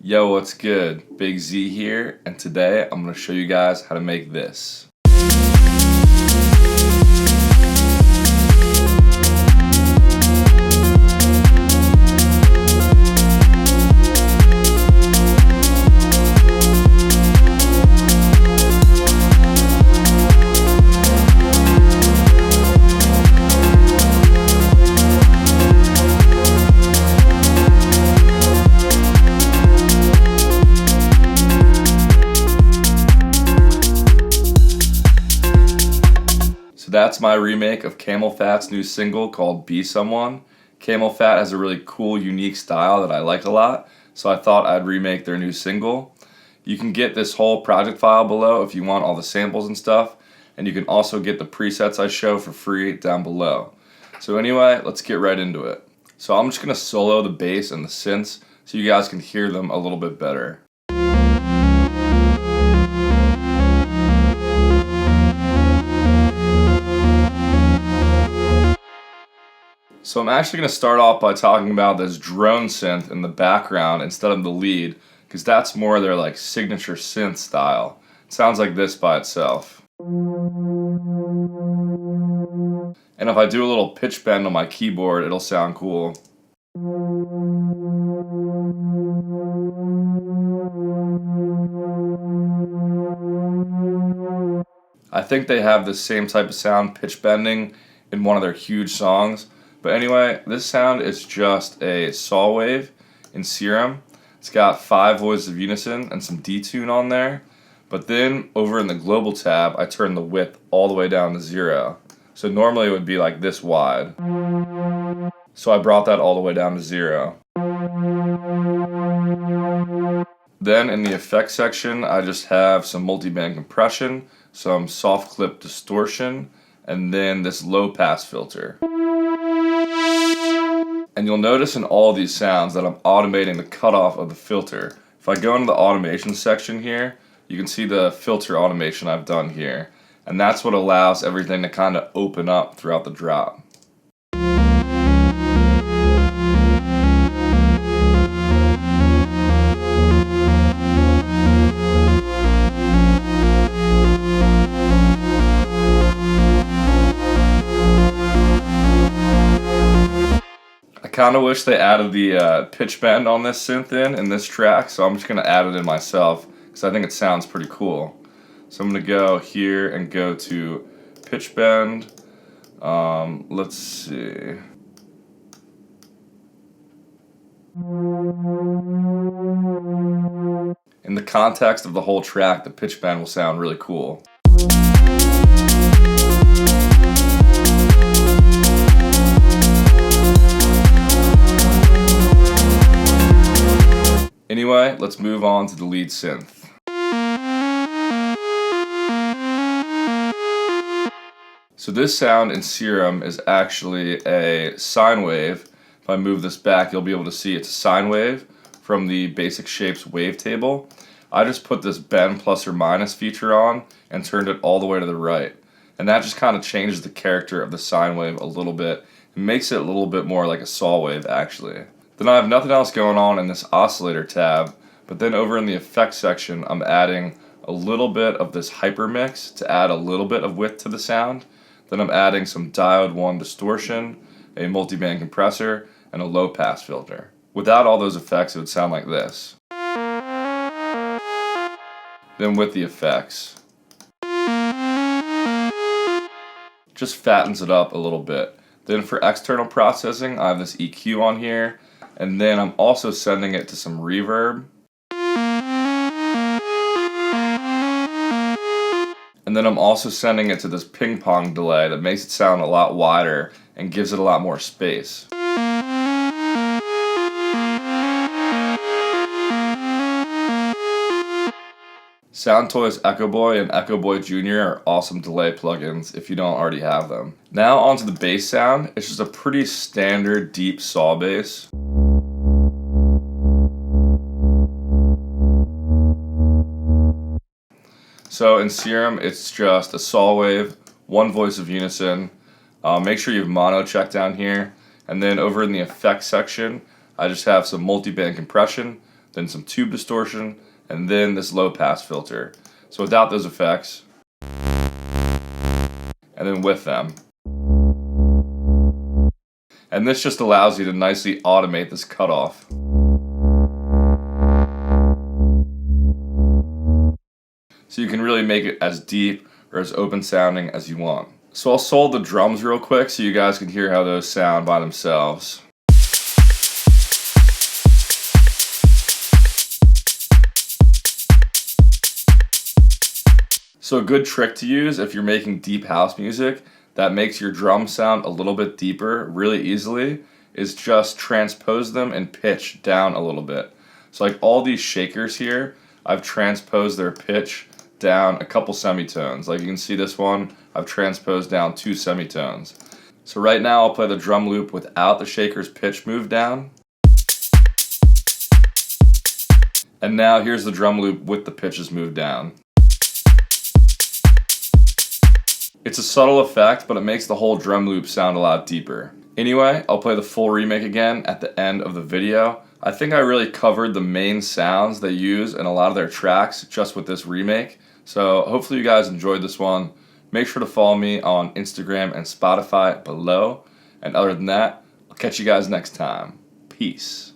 Yo, what's good? Big Z here, and today I'm going to show you guys how to make this. So that's my remake of CAMELPHAT's new single called Be Someone. CAMELPHAT has a really cool, unique style that I like a lot, so I thought I'd remake their new single. You can get this whole project file below if you want all the samples and stuff, and you can also get the presets I show for free down below. So anyway, let's get right into it. So I'm just going to solo the bass and the synths so you guys can hear them a little bit better. So I'm actually going to start off by talking about this drone synth in the background instead of the lead, because that's more their like signature synth style. It sounds like this by itself. And if I do a little pitch bend on my keyboard, it'll sound cool. I think they have the same type of sound, pitch bending, in one of their huge songs. But anyway, this sound is just a saw wave in Serum. It's got 5 voices of unison and some detune on there. But then over in the global tab, I turn the width all the way down to 0. So normally it would be like this wide. So I brought that all the way down to 0. Then in the effects section, I just have some multiband compression, some soft clip distortion, and then this low pass filter. And you'll notice in all these sounds that I'm automating the cutoff of the filter. If I go into the automation section here, you can see the filter automation I've done here. And that's what allows everything to kind of open up throughout the drop. I kind of wish they added the pitch bend on this synth in this track, so I'm just going to add it in myself because I think it sounds pretty cool. So I'm going to go here and go to pitch bend. Let's see. In the context of the whole track, the pitch bend will sound really cool. Anyway, let's move on to the lead synth. So this sound in Serum is actually a sine wave. If I move this back, you'll be able to see it's a sine wave from the Basic Shapes wavetable. I just put this bend plus or minus feature on and turned it all the way to the right. And that just kind of changes the character of the sine wave a little bit. It makes it a little bit more like a saw wave actually. Then I have nothing else going on in this oscillator tab, but then over in the effects section I'm adding a little bit of this hyper mix to add a little bit of width to the sound. Then I'm adding some diode 1 distortion, a multiband compressor, and a low pass filter. Without all those effects it would sound like this. Then with the effects, just fattens it up a little bit. Then for external processing I have this EQ on here. And then I'm also sending it to some reverb. And then I'm also sending it to this ping pong delay that makes it sound a lot wider and gives it a lot more space. Soundtoys Echo Boy and Echo Boy Jr. are awesome delay plugins if you don't already have them. Now onto the bass sound. It's just a pretty standard deep saw bass. So in Serum, it's just a saw wave, 1 voice of unison. Make sure you have mono checked down here. And then over in the effects section, I just have some multi-band compression. then some tube distortion, and then this low pass filter. So without those effects, and then with them. And this just allows you to nicely automate this cutoff. So you can really make it as deep or as open sounding as you want. So I'll solo the drums real quick so you guys can hear how those sound by themselves. So a good trick to use if you're making deep house music that makes your drum sound a little bit deeper really easily is just transpose them in pitch down a little bit. So like all these shakers here, I've transposed their pitch down a couple semitones. Like you can see this one, I've transposed down 2 semitones. So right now I'll play the drum loop without the shaker's pitch moved down. And now here's the drum loop with the pitches moved down. It's a subtle effect, but it makes the whole drum loop sound a lot deeper. Anyway, I'll play the full remake again at the end of the video. I think I really covered the main sounds they use in a lot of their tracks just with this remake. So hopefully you guys enjoyed this one. Make sure to follow me on Instagram and Spotify below. And other than that, I'll catch you guys next time. Peace.